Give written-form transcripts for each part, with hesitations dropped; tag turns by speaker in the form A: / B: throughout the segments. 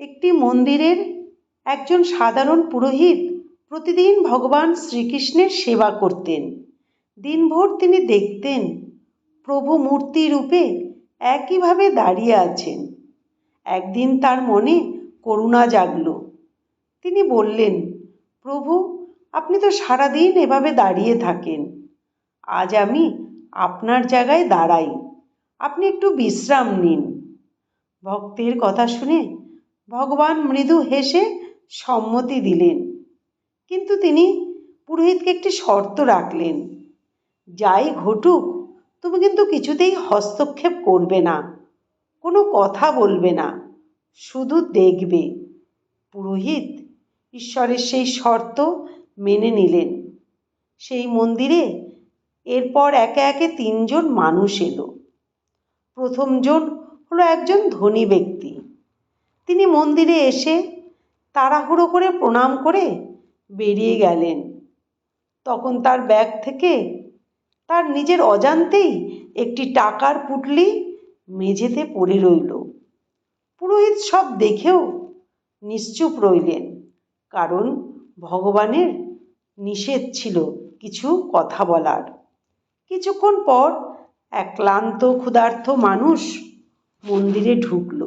A: একটি মন্দিরের একজন সাধারণ পুরোহিত প্রতিদিন ভগবান শ্রীকৃষ্ণের সেবা করতেন। দিনভর তিনি দেখতেন প্রভু মূর্তি রূপে একইভাবে দাঁড়িয়ে আছেন। একদিন তার মনে করুণা জাগল। তিনি বললেন, প্রভু, আপনি তো সারাদিন এভাবে দাঁড়িয়ে থাকেন। আজ আমি আপনার জায়গায় দাঁড়াই, আপনি একটু বিশ্রাম নিন। ভক্তের কথা শুনে ভগবান মৃদু হেসে সম্মতি দিলেন, কিন্তু তিনি পুরোহিতকে একটি শর্ত রাখলেন। যাই ঘটুক, তুমি কিন্তু কিছুতেই হস্তক্ষেপ করবে না, কোনো কথা বলবে না, শুধু দেখবে। পুরোহিত ঈশ্বরের সেই শর্ত মেনে নিলেন। সেই মন্দিরে এরপর একে একে 3জন মানুষ এলো। প্রথমজন হলো একজন ধনী ব্যক্তি। তিনি মন্দিরে এসে তাড়াহুড়ো করে প্রণাম করে বেরিয়ে গেলেন। তখন তার ব্যাগ থেকে তার নিজের অজান্তেই একটি টাকার পুঁটলি মেঝেতে পড়ে রইল। পুরোহিত সব দেখেও নিশ্চুপ রইলেন, কারণ ভগবানের নিষেধ ছিল কিছু কথা বলার। কিছুক্ষণ পর এক ক্লান্ত ক্ষুধার্ত মানুষ মন্দিরে ঢুকল।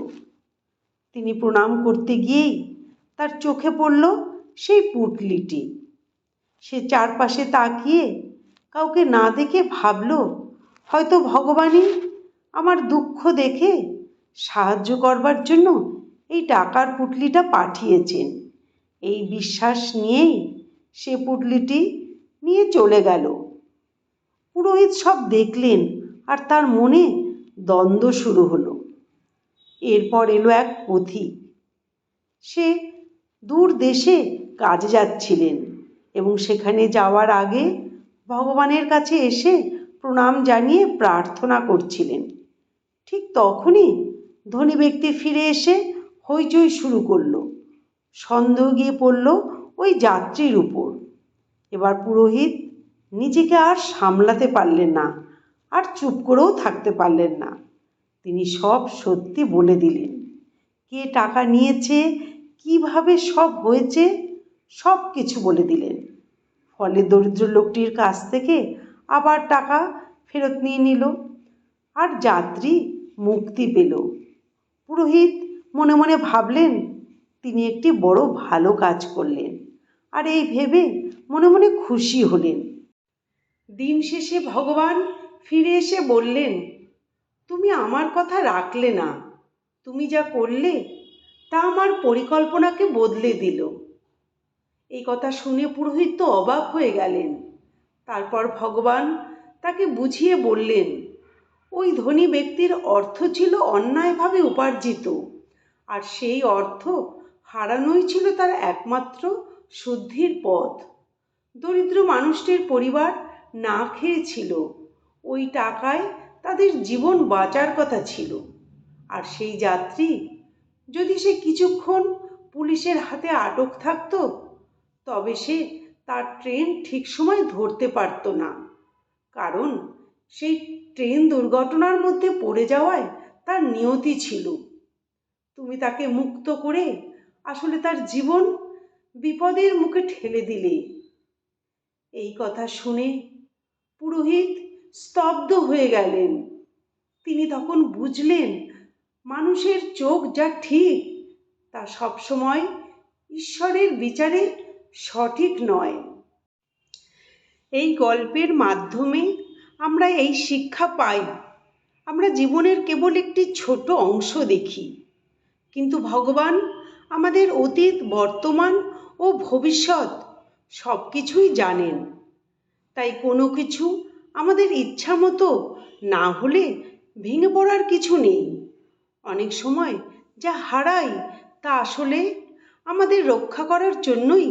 A: তিনি প্রণাম করতে গিয়েই তার চোখে পড়ল সেই পুঁটলিটি। সে চারপাশে তাকিয়ে কাউকে না দেখে ভাবল, হয়তো ভগবানই আমার দুঃখ দেখে সাহায্য করবার জন্য এই টাকার পুঁটলিটা পাঠিয়েছেন। এই বিশ্বাস নিয়েই সে পুঁটলিটি নিয়ে চলে গেল। পুরোহিত সব দেখলেন আর তার মনে দ্বন্দ্ব শুরু হলো। এরপর এলো এক পথিক। সে দূর দেশে কাজে যাচ্ছিলেন এবং সেখানে যাওয়ার আগে ভগবানের কাছে এসে প্রণাম জানিয়ে প্রার্থনা করছিলেন। ঠিক তখনই ধনী ব্যক্তি ফিরে এসে হইচই শুরু করলো। সন্দেহ গিয়ে পড়ল ওই যাত্রীর উপর। এবার পুরোহিত নিজেকে আর সামলাতে পারলেন না, আর চুপ করেও থাকতে পারলেন না। তিনি সব সত্যি বলে দিলেন। কে টাকা নিয়েছে, কিভাবে সব হয়েছে, সব কিছু বলে দিলেন। ফলে দরিদ্র লোকটির কাছ থেকে আবার টাকা ফেরত নিয়ে নিল, আর যাত্রী মুক্তি পেল। পুরোহিত মনে মনে ভাবলেন, তিনি একটি বড় ভালো কাজ করলেন, আর এই ভেবে মনে মনে খুশি হলেন। দিন শেষে ভগবান ফিরে এসে বললেন, তুমি আমার কথা রাখলে না। তুমি যা করলে তা আমার পরিকল্পনাকে বদলে দিল। এই কথা শুনে পুরোহিত তো অবাক হয়ে গেলেন। তারপর ভগবান তাকে বুঝিয়ে বললেন, ওই ধনী ব্যক্তির অর্থ ছিল অন্যায়ভাবে উপার্জিত, আর সেই অর্থ হারানোই ছিল তার একমাত্র শুদ্ধির পথ। দরিদ্র মানুষটির পরিবার না খেয়েছিল। ওই টাকায় তাদের জীবন বাঁচার কথা ছিল। আর সেই যাত্রী, যদি সে কিছুক্ষণ পুলিশের হাতে আটক থাকত, তবে সে তার ট্রেন ঠিক সময় ধরতে পারত না, কারণ সেই ট্রেন দুর্ঘটনার মধ্যে পড়ে যাওয়ায় তার নিয়তি ছিল। তুমি তাকে মুক্ত করে আসলে তার জীবন বিপদের মুখে ঠেলে দিলে। এই কথা শুনে পুরোহিত স্তব্ধ হয়ে গেলেন। তিনি তখন বুঝলেন, মানুষের চোখ যা ঠিক তা সবসময় ঈশ্বরের বিচারে সঠিক নয়। এই গল্পের মাধ্যমে আমরা এই শিক্ষা পাই, আমরা জীবনের কেবল একটি ছোট অংশ দেখি, কিন্তু ভগবান আমাদের অতীত, বর্তমান ও ভবিষ্যৎ সব কিছুই জানেন। তাই কোনো কিছু আমাদের ইচ্ছা মতো না হলে ভেঙে পড়ার কিছু নেই। অনেক সময় যা হারাই তা আসলে আমাদের রক্ষা করার জন্যই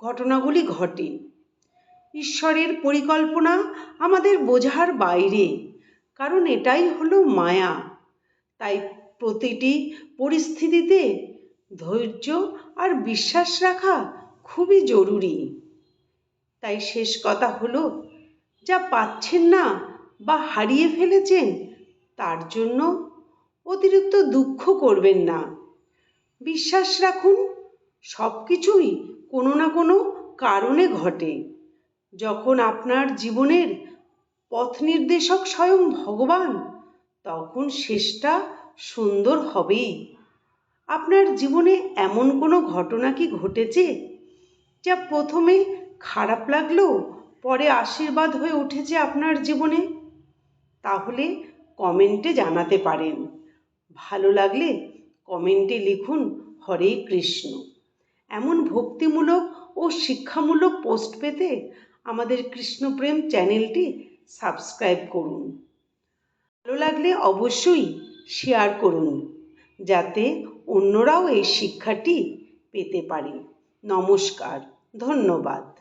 A: ঘটনাগুলি ঘটে। ঈশ্বরের পরিকল্পনা আমাদের বোঝার বাইরে, কারণ এটাই হলো মায়া। তাই প্রতিটি পরিস্থিতিতে ধৈর্য আর বিশ্বাস রাখা খুবই জরুরি। তাই শেষ কথা হলো, যা পাচ্ছেন না বা হারিয়ে ফেলেছেন তার জন্য অতিরিক্ত দুঃখ করবেন না। বিশ্বাস রাখুন, সব কিছুই কোনো না কোনো কারণে ঘটে। যখন আপনার জীবনের পথ নির্দেশক স্বয়ং ভগবান, তখন শেষটা সুন্দর হবেই। আপনার জীবনে এমন কোনো ঘটনা কি ঘটেছে যা প্রথমে খারাপ লাগলেও পরে আশীর্বাদ হয়ে উঠেছে আপনার জীবনে? তাহলে কমেন্টে জানাতে পারেন। ভালো লাগলে কমেন্টে লিখুন হরে কৃষ্ণ। এমন ভক্তিমূলক ও শিক্ষামূলক পোস্ট পেতে আমাদের কৃষ্ণপ্রেম চ্যানেলটি সাবস্ক্রাইব করুন। ভালো লাগলে অবশ্যই শেয়ার করুন, যাতে অন্যরাও এই শিক্ষাটি পেতে পারে। নমস্কার, ধন্যবাদ।